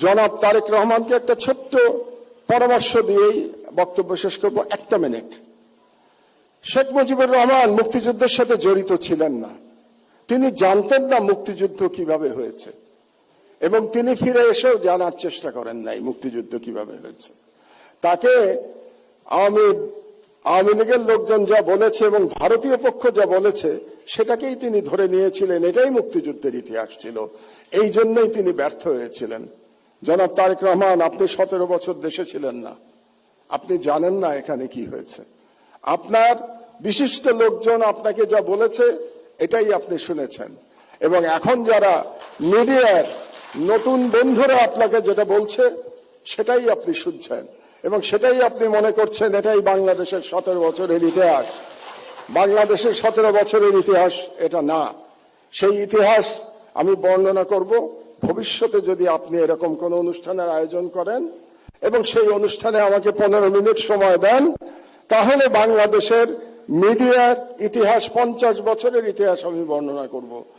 জনাব তারেক রহমানকে একটা ছোট্ট পরামর্শ দিয়েই বক্তব্য শেষ করব, 1 মিনিট। শেখ মুজিবুর রহমান মুক্তিযুদ্ধের সাথে জড়িত ছিলেন না, তিনি জানতেন না মুক্তিযুদ্ধ কিভাবে হয়েছে, এবং তিনি ফিরে এসেও জানার চেষ্টা করেন নাই মুক্তিযুদ্ধ কিভাবে হয়েছে। তাকে আওয়ামী লীগের লোকজন যা বলেছে এবং ভারতীয় পক্ষ যা বলেছে সেটাকেই তিনি ধরে নিয়েছিলেন, এটাই মুক্তিযুদ্ধের ইতিহাস ছিল, এই জন্যই তিনি ব্যর্থ হয়েছিলেন। জনাব তারেক রহমান, আপনি 17 বছর দেশে ছিলেন না, আপনি জানেন না এখানে কি হয়েছে। আপনার বিশিষ্ট লোকজন আপনাকে যা বলেছে এটাই আপনি শুনেছেন, এবং এখন যারা মিডিয়ার নতুন বন্ধুরা আপনাকে যেটা বলছে সেটাই আপনি শুনছেন, এবং সেটাই আপনি মনে করছেন এটাই বাংলাদেশের 17 বছরের ইতিহাস। বাংলাদেশের 17 বছরের ইতিহাস এটা না। সেই ইতিহাস আমি বর্ণনা করব ভবিষ্যতে যদি আপনি এরকম কোনো অনুষ্ঠানের আয়োজন করেন এবং সেই অনুষ্ঠানে আমাকে 15 মিনিট সময় দেন, তাহলে বাংলাদেশের মিডিয়ার ইতিহাস, 50 বছরের ইতিহাস আমি বর্ণনা করব।